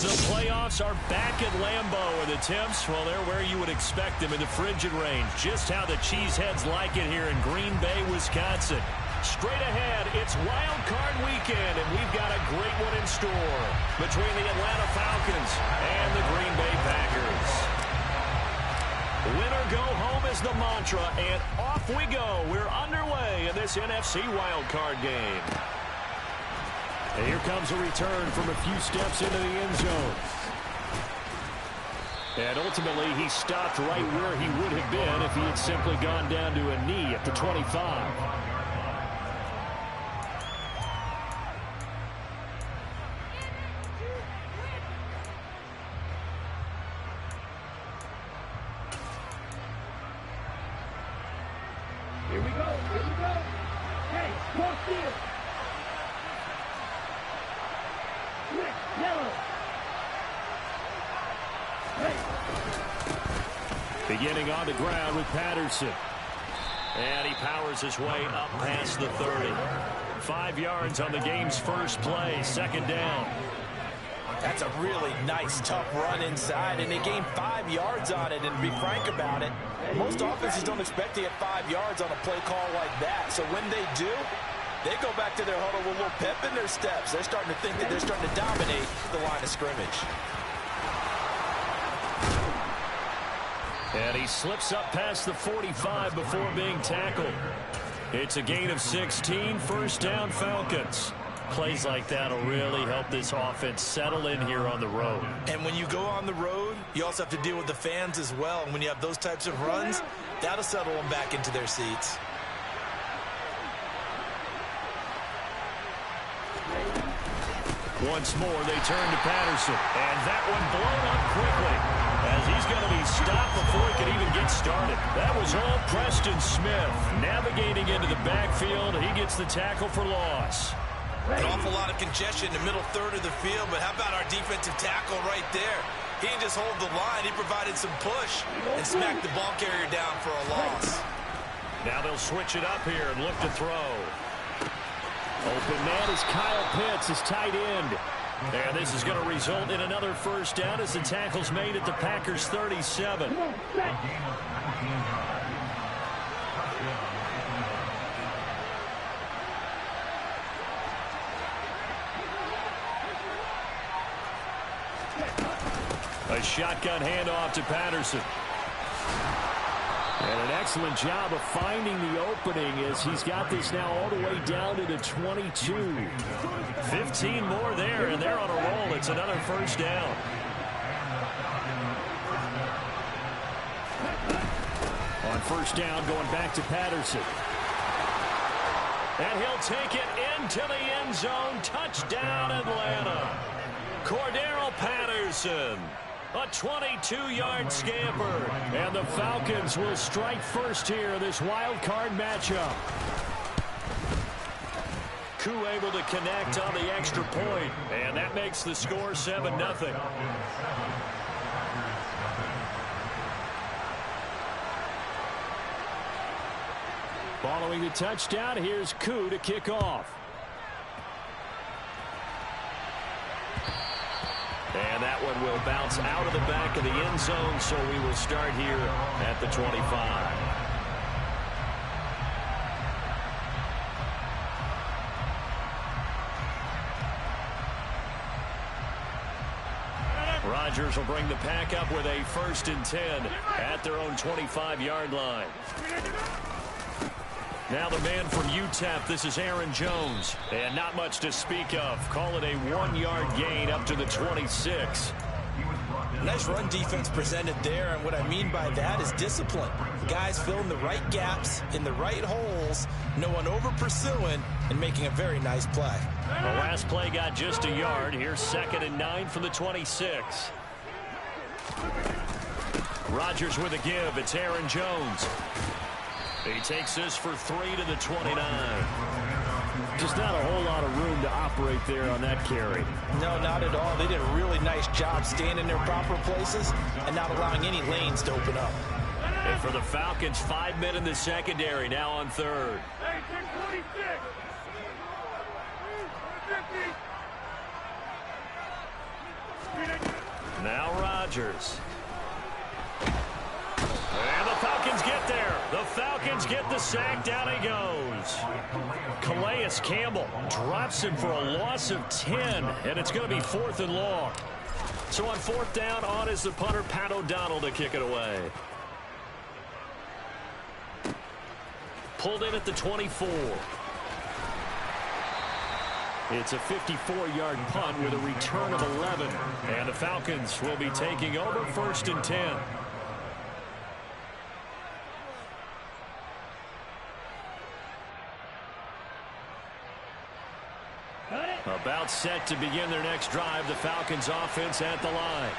The playoffs are back at Lambeau, and the temps, well, they're where you would expect them in the frigid range. Just how the Cheeseheads like it here in Green Bay, Wisconsin. Straight ahead, it's Wild Card Weekend, and we've got a great one in store between the Atlanta Falcons and the Green Bay Packers. Win or go home is the mantra, and off we go. We're underway in this NFC Wild Card game. And here comes a return from a few steps into the end zone. And ultimately, he stopped right where he would have been if he had simply gone down to a knee at the 25. Here we go. Hey, cross field. Yellow. Beginning on the ground with Patterson. And he powers his way up past the 30. 5 yards on the game's first play, second down. That's a really nice, tough run inside, and they gained 5 yards on it. And to be frank about it, most offenses don't expect to get 5 yards on a play call like that. So when they do, they go back to their huddle with a little pep in their steps. They're starting to think that they're starting to dominate the line of scrimmage. And he slips up past the 45 before being tackled. It's a gain of 16, first down Falcons. Plays like that will really help this offense settle in here on the road. And when you go on the road, you also have to deal with the fans as well. And when you have those types of runs, that'll settle them back into their seats. Once more, they turn to Patterson. And that one blown up quickly, as he's going to be stopped before he can even get started. That was all Preston Smith. Navigating into the backfield, he gets the tackle for loss. An awful lot of congestion in the middle third of the field, but how about our defensive tackle right there? He didn't just hold the line, he provided some push and smacked the ball carrier down for a loss. Now they'll switch it up here and look to throw. Open man is Kyle Pitts, his tight end. And this is going to result in another first down as the tackle's made at the Packers' 37. A shotgun handoff to Patterson. And an excellent job of finding the opening as he's got this now all the way down to the 22. 15 more there, and they're on a roll. It's another first down. On first down, going back to Patterson. And he'll take it into the end zone. Touchdown, Atlanta. Cordero Patterson. A 22-yard scamper. And the Falcons will strike first here in this wild card matchup. Koo able to connect on the extra point. And that makes the score 7-0. Following the touchdown, here's Koo to kick off. And that one will bounce out of the back of the end zone, so we will start here at the 25. Rodgers will bring the pack up with a 1st and 10 at their own 25-yard line. Now the man from UTEP, this is Aaron Jones. And not much to speak of. Call it a 1-yard gain up to the 26. Nice run defense presented there, and what I mean by that is discipline. Guys filling the right gaps in the right holes, no one over pursuing, and making a very nice play. The last play got just a yard. Here's 2nd and 9 from the 26. Rodgers with a give. It's Aaron Jones. He takes this for 3 to the 29. Just not a whole lot of room to operate there on that carry. No, not at all. They did a really nice job staying in their proper places and not allowing any lanes to open up. And for the Falcons, 5 men in the secondary, now on 3rd. Hey, 626. Rodgers. And the Falcons get there. The Falcons get the sack. Down he goes. Calais Campbell drops him for a loss of 10, and it's going to be 4th and long. So on 4th down, on is the punter, Pat O'Donnell, to kick it away. Pulled in at the 24. It's a 54-yard punt with a return of 11. And the Falcons will be taking over 1st and 10. About set to begin their next drive. The Falcons offense at the line.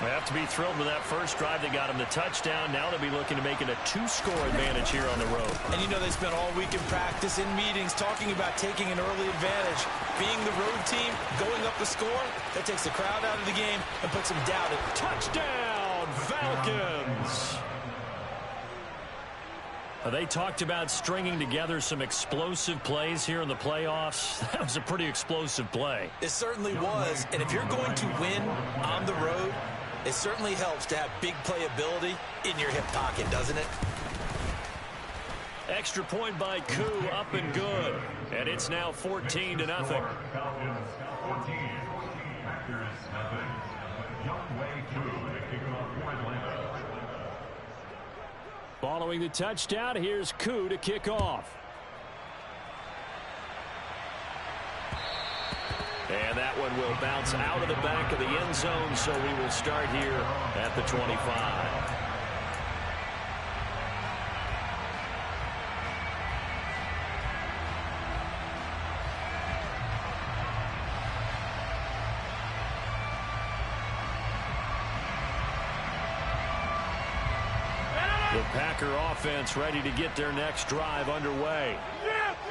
They have to be thrilled with that first drive. They got them the touchdown. Now they'll be looking to make it a 2-score advantage here on the road. And you know they spent all week in practice, in meetings, talking about taking an early advantage. Being the road team, going up the score, that takes the crowd out of the game and puts them down. Touchdown, Falcons! They talked about stringing together some explosive plays here in the playoffs. That was a pretty explosive play. It certainly was. And if you're going to win on the road, it certainly helps to have big playability in your hip pocket, doesn't it? Extra point by Koo, up and good. And it's now 14-0. Following the touchdown, here's Koo to kick off. And that one will bounce out of the back of the end zone, so we will start here at the 25. The Packer offense ready to get their next drive underway.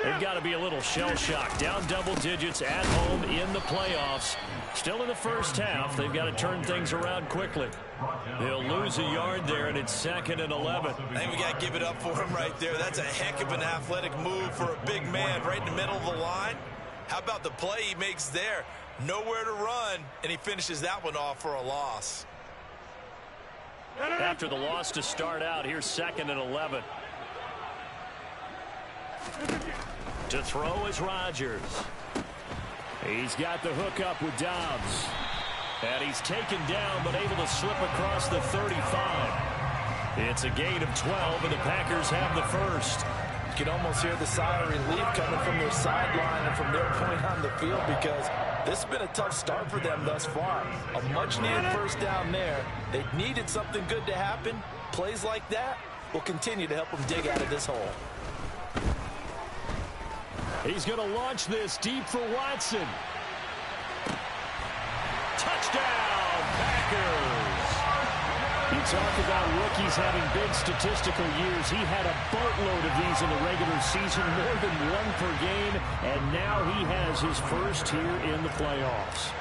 They've got to be a little shell-shocked. Down double digits at home in the playoffs. Still in the first half. They've got to turn things around quickly. They'll lose a yard there, and it's 2nd and 11. I think we got to give it up for him right there. That's a heck of an athletic move for a big man right in the middle of the line. How about the play he makes there? Nowhere to run, and he finishes that one off for a loss. After the loss to start out, here's 2nd and 11. To throw is Rodgers. He's got the hook up with Dobbs. And he's taken down, but able to slip across the 35. It's a gain of 12, and the Packers have the first. You can almost hear the sigh of relief coming from their sideline and from their point on the field, because this has been a tough start for them thus far. A much-needed first down there. They needed something good to happen. Plays like that will continue to help them dig out of this hole. He's going to launch this deep for Watson. Touchdown, Packers! You talk about rookies having big statistical years. He had a boatload of these in the regular season, more than one per game, and now he has his first here in the playoffs.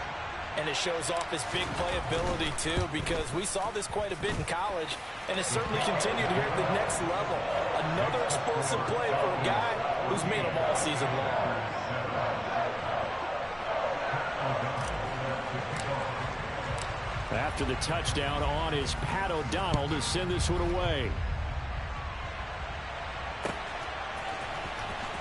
And it shows off his big playability, too, because we saw this quite a bit in college, and it's certainly continued here at the next level. Another explosive play for a guy who's made them all season long. After the touchdown, on is Pat O'Donnell to send this one away.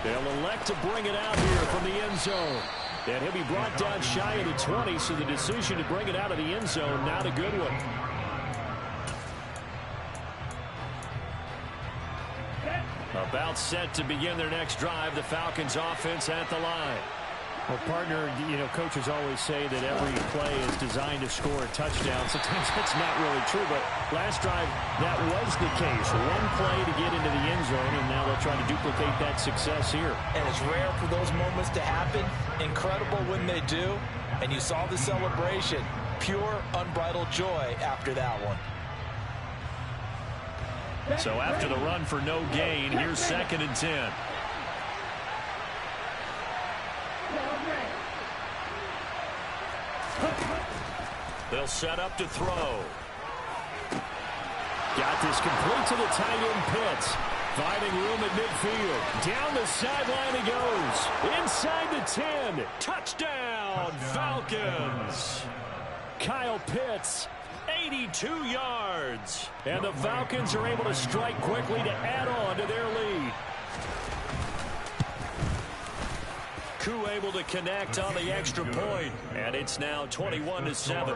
They'll elect to bring it out here from the end zone. And he'll be brought down shy of the 20, so the decision to bring it out of the end zone, not a good one. About set to begin their next drive, the Falcons offense at the line. Well, partner, you know, coaches always say that every play is designed to score a touchdown. Sometimes that's not really true, but last drive, that was the case. One play to get into the end zone, and now they'll try to duplicate that success here. And it's rare for those moments to happen. Incredible when they do. And you saw the celebration. Pure, unbridled joy after that one. So after the run for no gain, here's 2nd and 10. They'll set up to throw. Got this complete to the tight end Pitts. Finding room at midfield. Down the sideline he goes. Inside the 10. Touchdown, Falcons. Kyle Pitts 82 yards. And the Falcons are able to strike quickly to add on to their lead. Koo able to connect on the extra point, and it's now 21-7.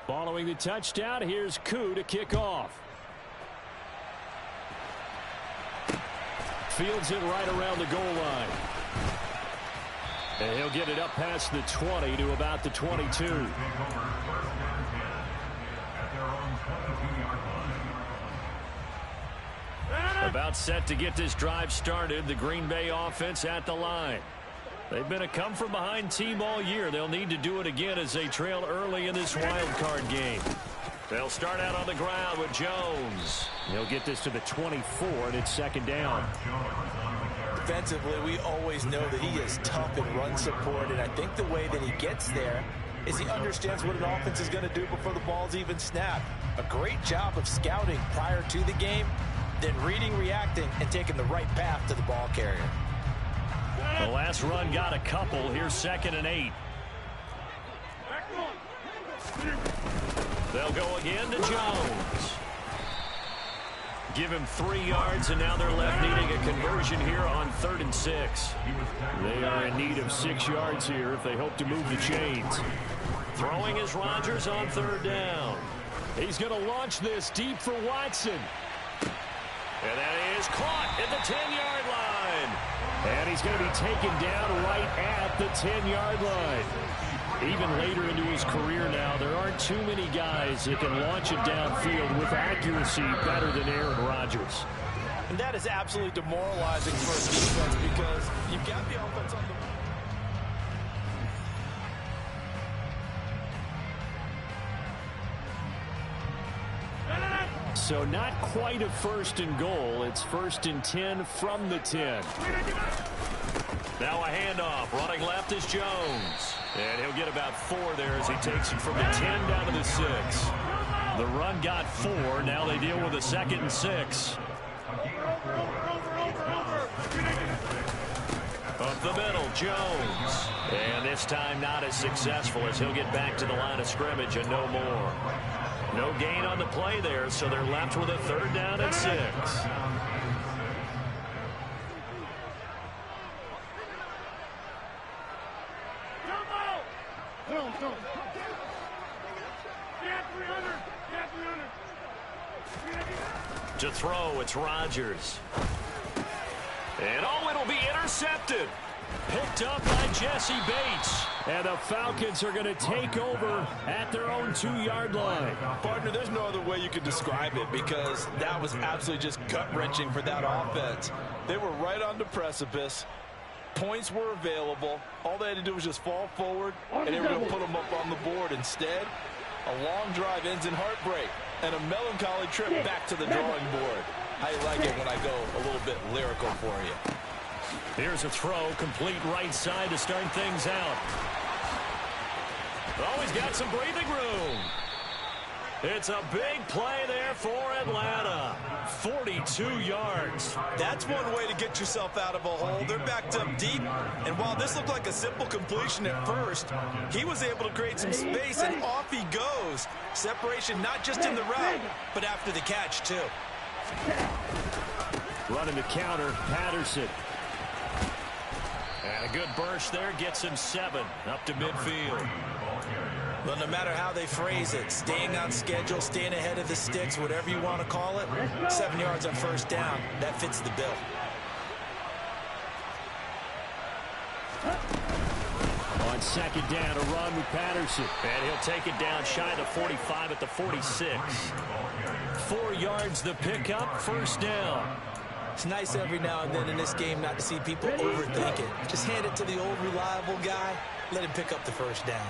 Following the touchdown, here's Koo to kick off. Fields it right around the goal line. And he'll get it up past the 20 to about the 22. About set to get this drive started. The Green Bay offense at the line. They've been a come-from-behind team all year. They'll need to do it again as they trail early in this wild card game. They'll start out on the ground with Jones. He'll get this to the 24, and it's second down. Defensively, we always know that he is tough in run support, and I think the way that he gets there is he understands what an offense is going to do before the ball's even snapped. A great job of scouting prior to the game, then reading, reacting, and taking the right path to the ball carrier. The last run got a couple. Here's 2nd and 8. They'll go again to Jones. Give him 3 yards, and now they're left needing a conversion here on 3rd and 6. They are in need of 6 yards here if they hope to move the chains. Throwing is Rodgers on 3rd down. He's going to launch this deep for Watson. And that is caught at the 10-yard line. And he's going to be taken down right at the 10-yard line. Even later into his career now, there aren't too many guys that can launch it downfield with accuracy better than Aaron Rodgers. And that is absolutely demoralizing for a defense because you've got the offense on the... So not quite a 1st and goal. It's 1st and 10 from the 10. Now a handoff. Running left is Jones. And he'll get about 4 there as he takes it from the 10 down to the 6. The run got 4. Now they deal with a 2nd and 6. Up the middle, Jones. And this time not as successful as he'll get back to the line of scrimmage and no more. No gain on the play there, so they're left with a 3rd down and 6. To throw, it's Rodgers. And oh, it'll be intercepted. Picked up by Jesse Bates. And the Falcons are going to take over at their own 2-yard line. Partner, there's no other way you could describe it because that was absolutely just gut-wrenching for that offense. They were right on the precipice. Points were available. All they had to do was just fall forward, and they were going to put them up on the board. Instead, a long drive ends in heartbreak and a melancholy trip back to the drawing board. I like it when I go a little bit lyrical for you. Here's a throw, complete right side to start things out. Oh, he's got some breathing room. It's a big play there for Atlanta. 42 yards. That's one way to get yourself out of a hole. They're backed up deep, and while this looked like a simple completion at first, he was able to create some space, and off he goes. Separation not just in the route, but after the catch, too. Running the counter, Patterson. And a good burst there gets him 7 up to midfield. Well, no matter how they phrase it, staying on schedule, staying ahead of the sticks, whatever you want to call it, 7 yards on 1st down, that fits the bill. On 2nd down, a run with Patterson. And he'll take it down shy of the 45 at the 46. 4 yards the pickup, 1st down. It's nice every now and then in this game not to see people overthink it. Just hand it to the old reliable guy, let him pick up the 1st down.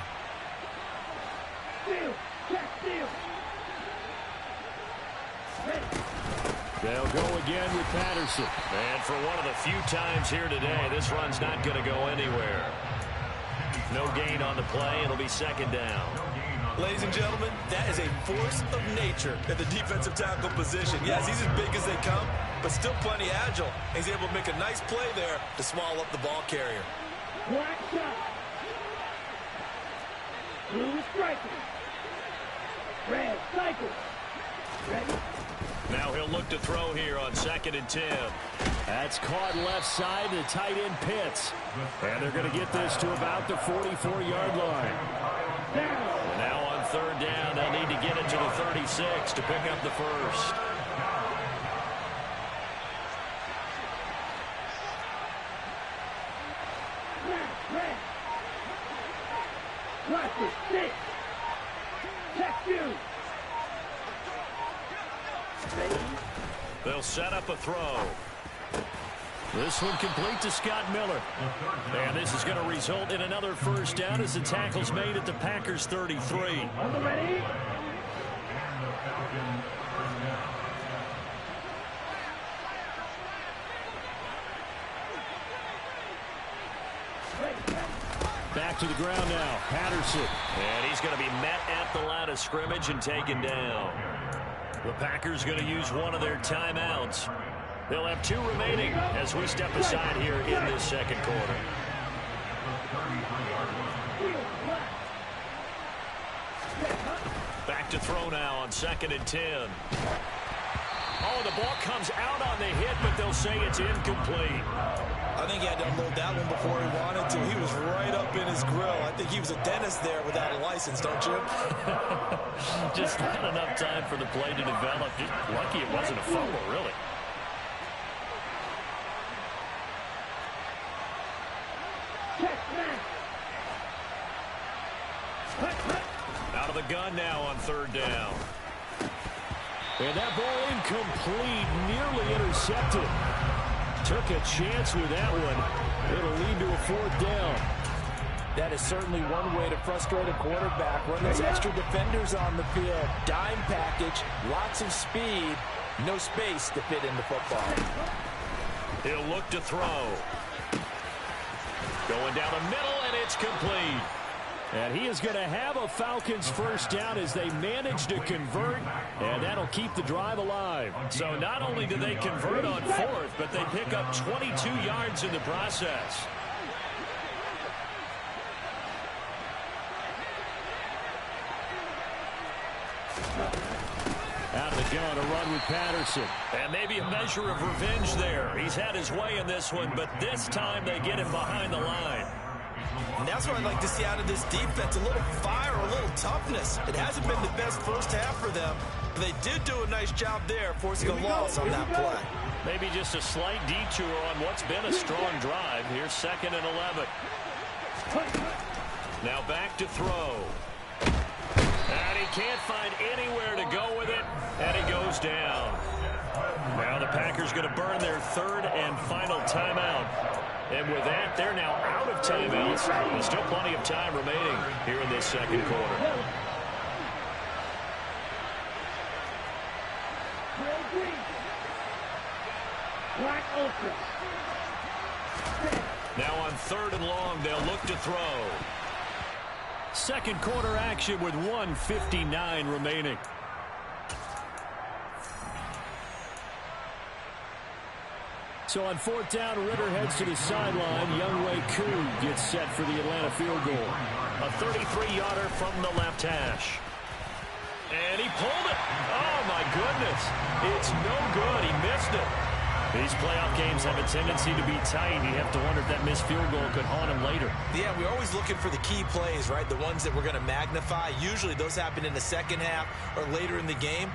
They'll go again with Patterson. And for one of the few times here today, this run's not going to go anywhere. No gain on the play. It'll be second down. Ladies and gentlemen, that is a force of nature at the defensive tackle position. Yes, he's as big as they come, but still plenty agile. He's able to make a nice play there to swallow up the ball carrier. Black shot. Blue striker. Red cycle. Ready? Now he'll look to throw here on 2nd and 10. That's caught left side to tight end Pitts. And they're going to get this to about the 44-yard line. And now on 3rd down, they'll need to get it to the 36 to pick up the first. Red. Watch it. 6. Check you. They'll set up a throw. This one complete to Scott Miller. And this is going to result in another first down as the tackle's made at the Packers 33. Ready? Back to the ground now. Patterson. And he's going to be met at the line of scrimmage and taken down. The Packers going to use one of their timeouts. They'll have 2 remaining as we step aside here in this second quarter. Back to throw now on 2nd and 10. Oh, the ball comes out on the hit, but they'll say it's incomplete. I think he had to unload that one before he wanted to. He was right up in his grill. I think he was a dentist there without a license, don't you? Just not enough time for the play to develop. Just lucky it wasn't a fumble, really. Out of the gun now on 3rd down. And that ball incomplete, nearly intercepted. Took a chance with that one. It'll lead to a 4th down. That is certainly one way to frustrate a quarterback. Run those extra defenders on the field. Dime package, lots of speed, no space to fit in the football. He'll look to throw. Going down the middle, and it's complete. And he is going to have a Falcons first down as they manage to convert, and that'll keep the drive alive. So not only do they convert on 4th, but they pick up 22 yards in the process. Out of the gun, a run with Patterson. And maybe a measure of revenge there. He's had his way in this one, but this time they get him behind the line. And that's what I'd like to see out of this defense, a little fire, a little toughness. It hasn't been the best first half for them, but they did do a nice job there, forcing a loss on that play. Maybe just a slight detour on what's been a strong drive. Here's 2nd and 11. Now back to throw. And he can't find anywhere to go with it, and he goes down. Now the Packers going to burn their 3rd and final timeout. And with that, they're now out of timeouts. There's still plenty of time remaining here in this second quarter. Now on 3rd and long, they'll look to throw. Second quarter action with 1:59 remaining. So on 4th down, Ritter heads to the sideline. Younghoe Koo gets set for the Atlanta field goal. A 33-yarder from the left hash. And he pulled it. Oh, my goodness. It's no good. He missed it. These playoff games have a tendency to be tight. You have to wonder if that missed field goal could haunt him later. Yeah, we're always looking for the key plays, right? The ones that we're going to magnify. Usually those happen in the second half or later in the game.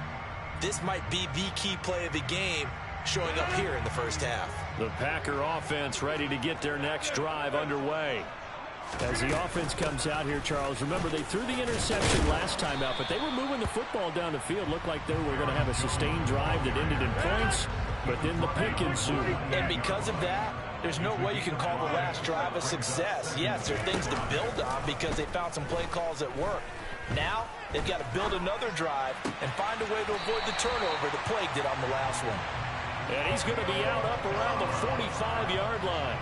This might be the key play of the game, showing up here in the first half. The Packer offense ready to get their next drive underway. As the offense comes out here, Charles, remember they threw the interception last time out, but they were moving the football down the field. Looked like they were going to have a sustained drive that ended in points, but then the pick ensued. And because of that, there's no way you can call the last drive a success. Yes, there are things to build on because they found some play calls that work. Now, they've got to build another drive and find a way to avoid the turnover that plagued it on the last one. And he's going to be out up around the 45-yard line.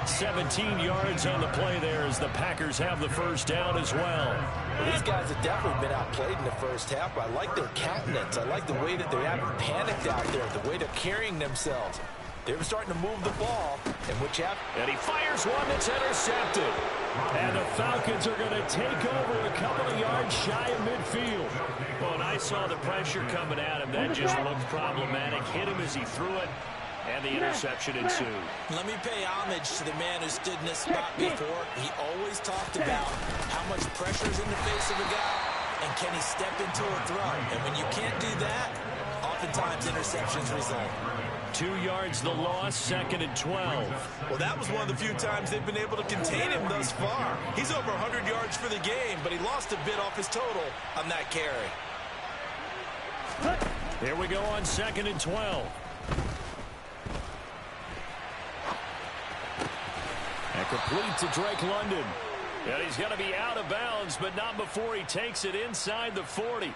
17 yards on the play there as the Packers have the first down as well. These guys have definitely been outplayed in the first half, but I like their countenance. I like the way that they haven't panicked out there, the way they're carrying themselves. They were starting to move the ball, and which happened. And he fires one that's intercepted. And the Falcons are going to take over a couple of yards shy of midfield. Well, and I saw the pressure coming at him. That just looked problematic. Hit him as he threw it, and the interception ensued. Let me pay homage to the man who stood in this spot before. He always talked about how much pressure is in the face of a guy, and can he step into a throw. And when you can't do that, oftentimes interceptions result. 2 yards the loss, 2nd and 12. Well, that was one of the few times they've been able to contain him thus far. He's over 100 yards for the game, but he lost a bit off his total on that carry. Here we go on 2nd and 12. And complete to Drake London. And he's going to be out of bounds, but not before he takes it inside the 40.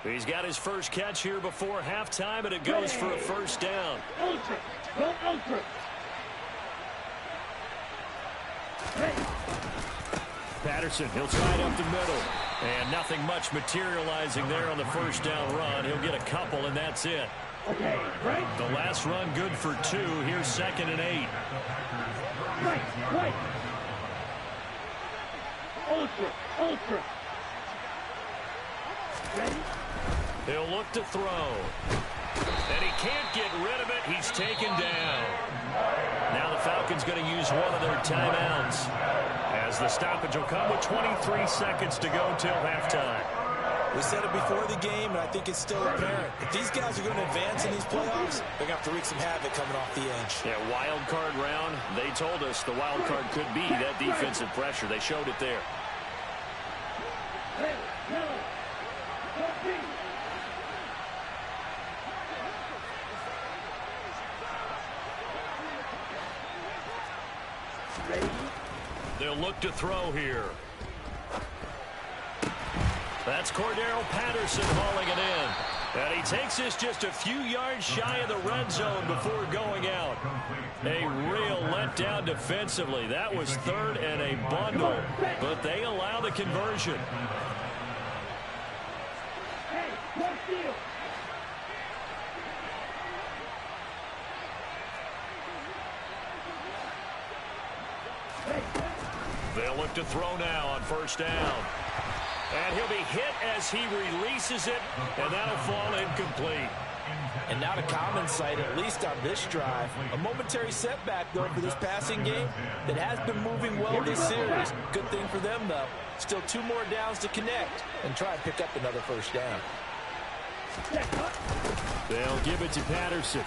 He's got his first catch here before halftime, and it goes for a first down. Ultra. Go ultra. Patterson, he'll try it up the middle. And nothing much materializing there on the first down run. He'll get a couple, and that's it. Okay, right. The last run good for 2. Here's 2nd and 8. Right. Ultra. Ready? He'll look to throw. And he can't get rid of it. He's taken down. Now the Falcons going to use one of their timeouts, as the stoppage will come with 23 seconds to go till halftime. We said it before the game, and I think it's still apparent. If these guys are going to advance in these playoffs, they're going to have to wreak some havoc coming off the edge. Yeah, wild card round. They told us the wild card could be that defensive pressure. They showed it there. They'll look to throw here. That's Cordero Patterson hauling it in. And he takes this just a few yards shy of the red zone before going out. A real letdown defensively. That was 3rd and a bundle, but they allow the conversion. Hey, one field. They'll look to throw now on first down. And he'll be hit as he releases it, and that'll fall incomplete. And not a common sight, at least on this drive. A momentary setback, though, for this passing game that has been moving well this series. Good thing for them, though. Still 2 more downs to connect and try and pick up another first down. They'll give it to Patterson.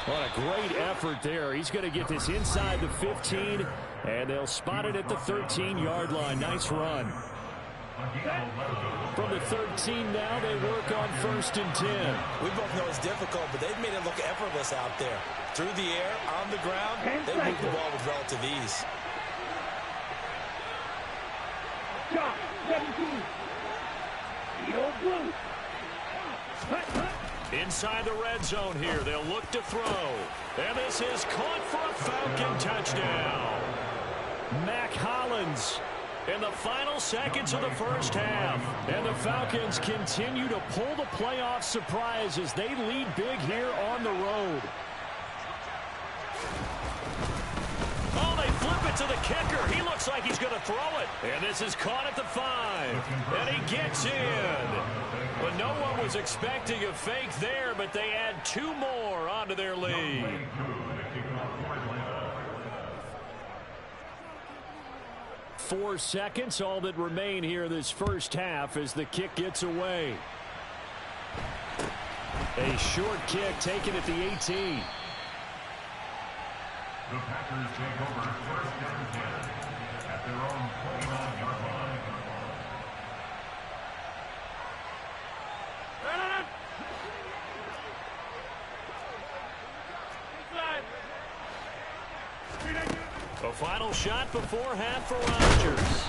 What a great effort there. He's going to get this inside the 15, and they'll spot it at the 13-yard line. Nice run. From the 13 now, they work on 1st and 10. We both know it's difficult, but they've made it look effortless out there. Through the air, on the ground, they move the ball with relative ease. Shot, 17. Yo, blue. Inside the red zone here, they'll look to throw. And this is caught for a Falcon touchdown. Mac Hollins in the final seconds of the first half. And the Falcons continue to pull the playoff surprise as they lead big here on the road. Oh, they flip it to the kicker. He looks like he's going to throw it. And this is caught at the 5. And he gets in. But no one was expecting a fake there, but they add 2 more onto their lead. Four seconds, all that remain here this first half as the kick gets away. A short kick taken at the 18. The Packers take over 1st and 10 at their own 29-yard line. A final shot before half for Rodgers.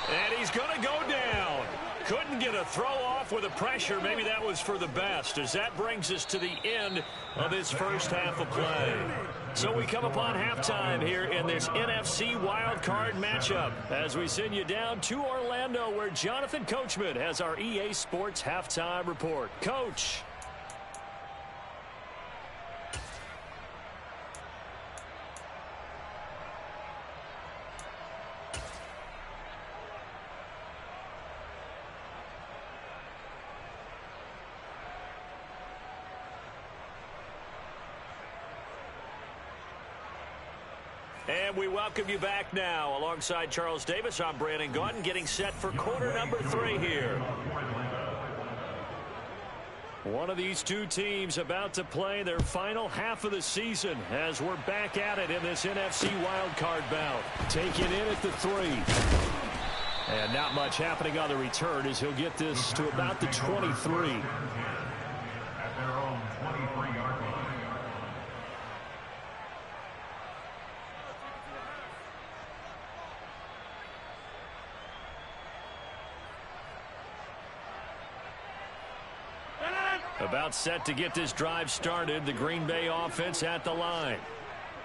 And he's going to go down. Couldn't get a throw off with the pressure. Maybe that was for the best, as that brings us to the end of this first half of play. So we come upon halftime here in this NFC wildcard matchup as we send you down to Orlando, where Jonathan Coachman has our EA Sports halftime report. Coach. And we welcome you back now. Alongside Charles Davis, I'm Brandon Gaudin, getting set for quarter number 3 here. One of these two teams about to play their final half of the season as we're back at it in this NFC wildcard bout. Taking in at the 3. And not much happening on the return as he'll get this to about the 23. At their own 23-yard line. About set to get this drive started. The Green Bay offense at the line.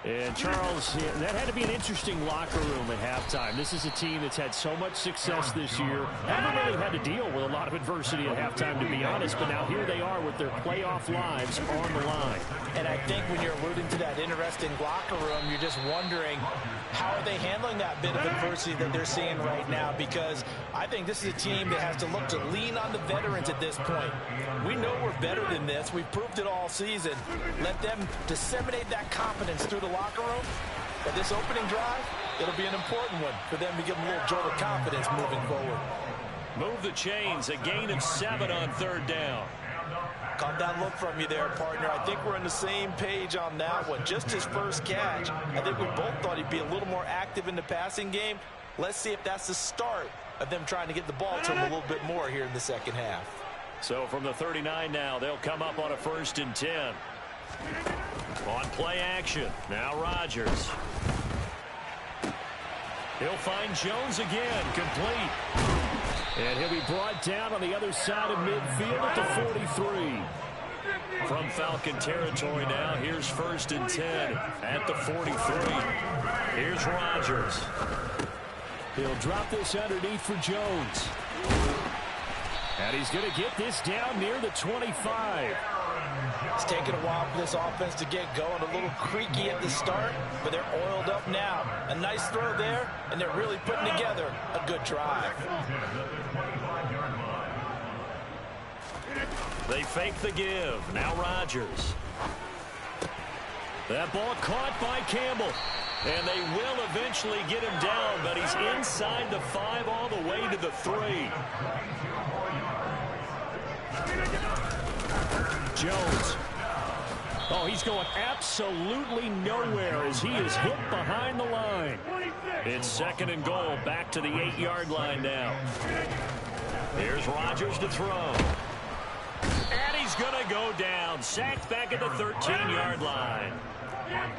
And Charles, that had to be an interesting locker room at halftime. This is a team that's had so much success this year. Haven't really had to deal with a lot of adversity at halftime, to be honest. But now here they are with their playoff lives on the line. And I think when you're alluding to that interesting locker room, you're just wondering how are they handling that bit of adversity that they're seeing right now, because I think this is a team that has to look to lean on the veterans at this point. We know we're better than this. We've proved it all season. Let them disseminate that confidence through the locker room. But this opening drive, it'll be an important one for them to give them a little jolt of confidence moving forward. Move the chains, a gain of 7 on 3rd down. Calm down look from you there, partner. I think we're on the same page on that one. Just his first catch. I think we both thought he'd be a little more active in the passing game. Let's see if that's the start of them trying to get the ball to him a little bit more here in the second half. So from the 39 now, they'll come up on a 1st and 10. On play action, now Rodgers. He'll find Jones again, complete. And he'll be brought down on the other side of midfield at the 43. From Falcon territory now, here's 1st and 10 at the 43. Here's Rodgers. He'll drop this underneath for Jones. And he's going to get this down near the 25. It's taken a while for this offense to get going. A little creaky at the start, but they're oiled up now. A nice throw there, and they're really putting together a good drive. They fake the give. Now Rodgers. That ball caught by Campbell. And they will eventually get him down, but he's inside the 5 all the way to the 3. Jones. Oh, he's going absolutely nowhere as he is hit behind the line. It's 2nd and goal, back to the 8-yard line now. Here's Rodgers to throw. And he's going to go down. Sacked back at the 13-yard line.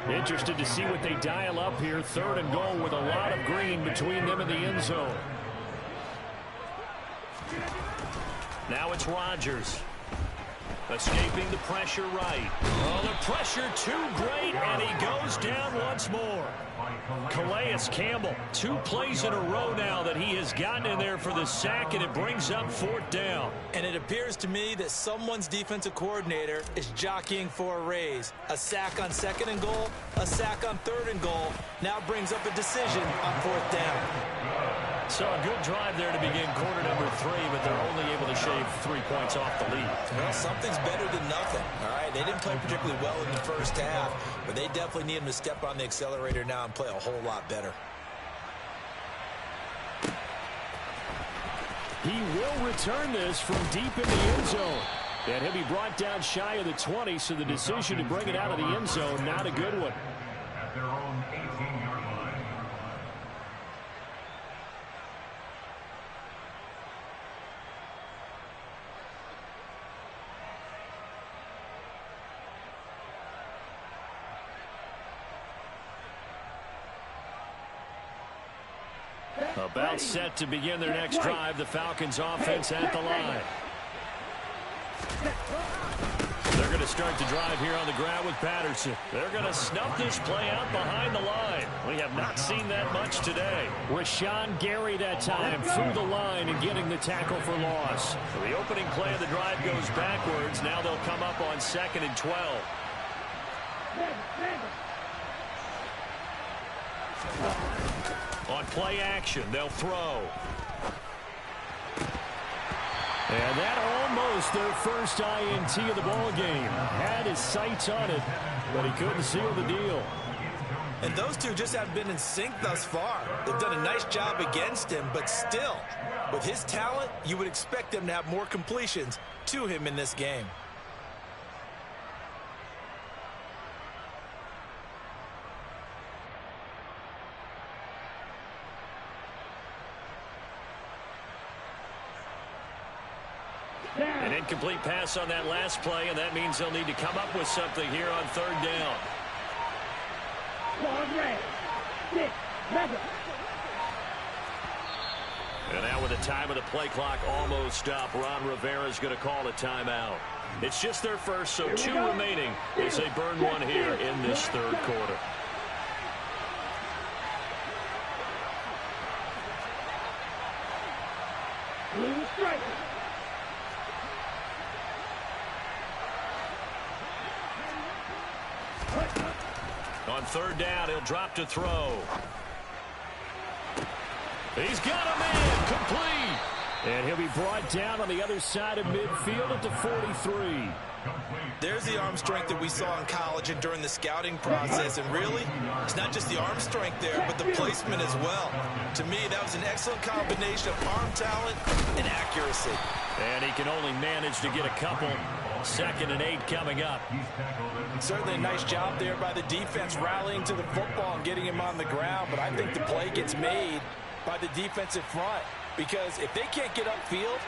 Interested to see what they dial up here. 3rd and goal with a lot of green between them and the end zone. Now it's Rodgers. Escaping the pressure right. Oh, the pressure too great, and he goes down once more. Calais Campbell, 2 plays in a row now that he has gotten in there for the sack, and it brings up 4th down. And it appears to me that someone's defensive coordinator is jockeying for a raise. A sack on 2nd and goal, a sack on 3rd and goal, now brings up a decision on 4th down. So a good drive there to begin quarter number 3, but they're only able to shave 3 points off the lead. Well, something's better than nothing, all right? They didn't play particularly well in the first half, but they definitely need him to step on the accelerator now and play a whole lot better. He will return this from deep in the end zone. And he'll be brought down shy of the 20, so the decision to bring it out of the end zone, not a good one. At their own 18-yard line. About set to begin their next drive, the Falcons offense at the line. They're going to start the drive here on the ground with Patterson. They're going to snuff this play out behind the line. We have not seen that much today. Rashawn Gary that time through the line and getting the tackle for loss. So the opening play of the drive goes backwards. Now they'll come up on 2nd and 12. On play action, they'll throw. And that almost their first INT of the ball game. Had his sights on it, but he couldn't seal the deal. And those two just have been in sync thus far. They've done a nice job against him, but still, with his talent, you would expect them to have more completions to him in this game. An incomplete pass on that last play, and that means they'll need to come up with something here on 3rd down. And now with the time of the play clock almost up, Ron Rivera's going to call a timeout. It's just their first, so 2 remaining as they burn one here in this 3rd quarter. On 3rd down, he'll drop to throw. He's got him in, complete. And he'll be brought down on the other side of midfield at the 43. There's the arm strength that we saw in college and during the scouting process. And really, it's not just the arm strength there, but the placement as well. To me, that was an excellent combination of arm talent and accuracy. And he can only manage to get a couple. 2nd and 8 coming up. Certainly a nice job there by the defense rallying to the football and getting him on the ground. But I think the play gets made by the defensive front, because if they can't get upfield,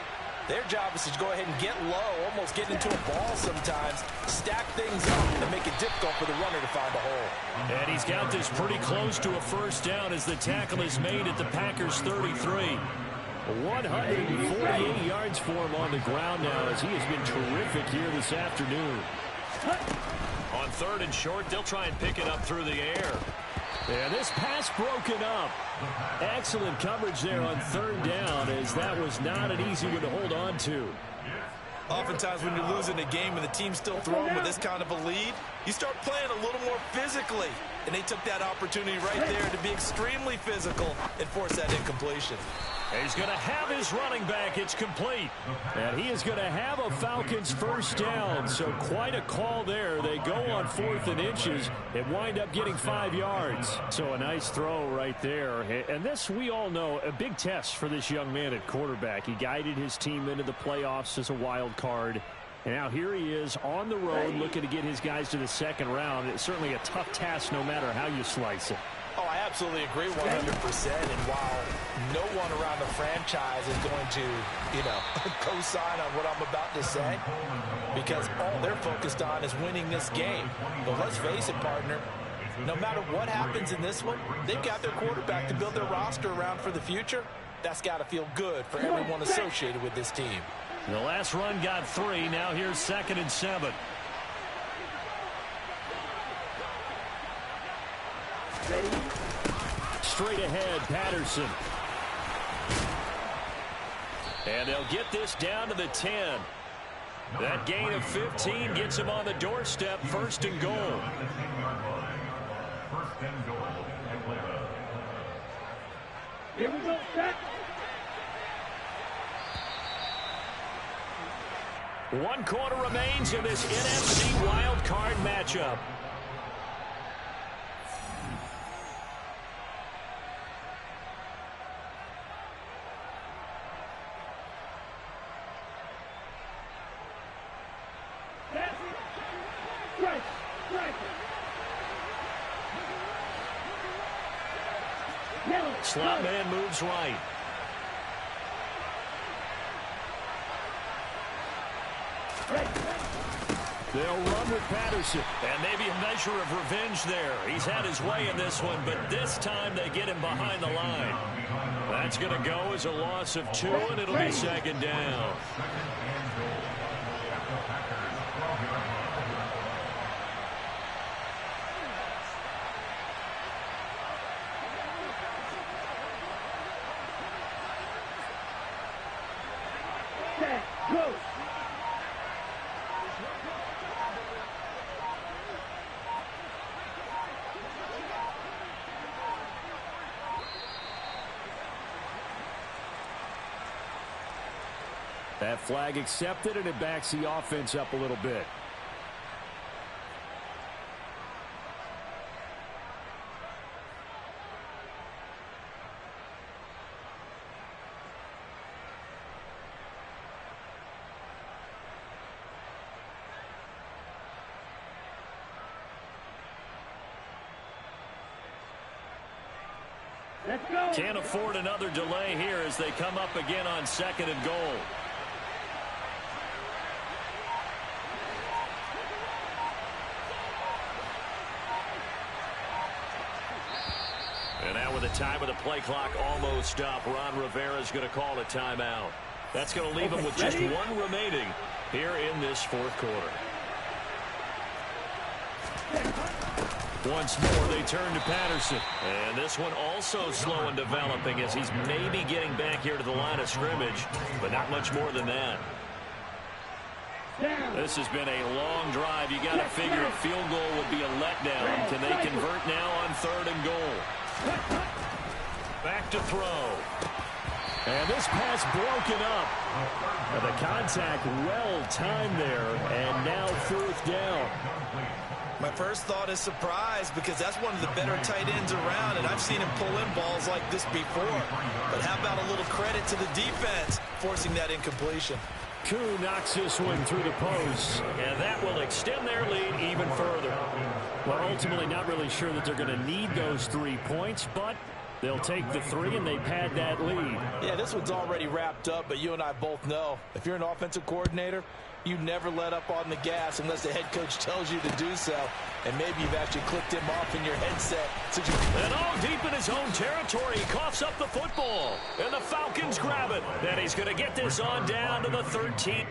their job is to go ahead and get low, almost get into a ball sometimes, stack things up, and make it difficult for the runner to find a hole. And he's got this pretty close to a 1st down as the tackle is made at the Packers' 33. 148 yards for him on the ground now, as he has been terrific here this afternoon. On 3rd and short, they'll try and pick it up through the air. And this pass broken up. Excellent coverage there on 3rd down, as that was not an easy one to hold on to. Oftentimes when you're losing a game and the team's still throwing with this kind of a lead, you start playing a little more physically. And they took that opportunity right there to be extremely physical and force that incompletion. He's going to have his running back. It's complete. And he is going to have a Falcons 1st down. So quite a call there. They go on 4th and inches and wind up getting 5 yards. So a nice throw right there. And this, we all know, a big test for this young man at quarterback. He guided his team into the playoffs as a wild card. And now here he is on the road looking to get his guys to the 2nd round. It's certainly a tough task no matter how you slice it. Oh, I absolutely agree 100%. And while no one around the franchise is going to, co-sign on what I'm about to say, because all they're focused on is winning this game. But let's face it, partner, no matter what happens in this one, they've got their quarterback to build their roster around for the future. That's got to feel good for everyone associated with this team. The last run got 3. Now here's 2nd and 7. Straight ahead, Patterson. And they'll get this down to the 10. That gain of 15 gets him on the doorstep, 1st and goal. 1st and goal. Here we go, set. 1 quarter remains in this NFC wild card matchup. Slot man moves right. They'll run with Patterson. And maybe a measure of revenge there. He's had his way in this one, but this time they get him behind the line. That's going to go as a loss of 2, and it'll be second down. Go! That flag accepted, and it backs the offense up a little bit. Let's go! Can't afford another delay here as they come up again on 2nd and goal. And now with the time of the play clock almost up, Ron Rivera's going to call a timeout. That's going to leave him with just 1 remaining here in this 4th quarter. Once more, they turn to Patterson. And this one also slow in developing as he's maybe getting back here to the line of scrimmage, but not much more than that. This has been a long drive. You got to figure a field goal would be a letdown. Can they convert now on 3rd and goal? Back to throw. And this pass broken up. And the contact well timed there, and now 4th down. My first thought is surprise because that's one of the better tight ends around, and I've seen him pull in balls like this before. But how about a little credit to the defense forcing that incompletion? Koo knocks this one through the post, and that will extend their lead even further. Well, ultimately not really sure that they're going to need those 3 points, but they'll take the 3 and they pad that lead. Yeah, this one's already wrapped up, but you and I both know if you're an offensive coordinator, you never let up on the gas unless the head coach tells you to do so. And maybe you've actually clicked him off in your headset. And deep in his own territory, he coughs up the football. And the Falcons grab it. And he's going to get this on down to the 13.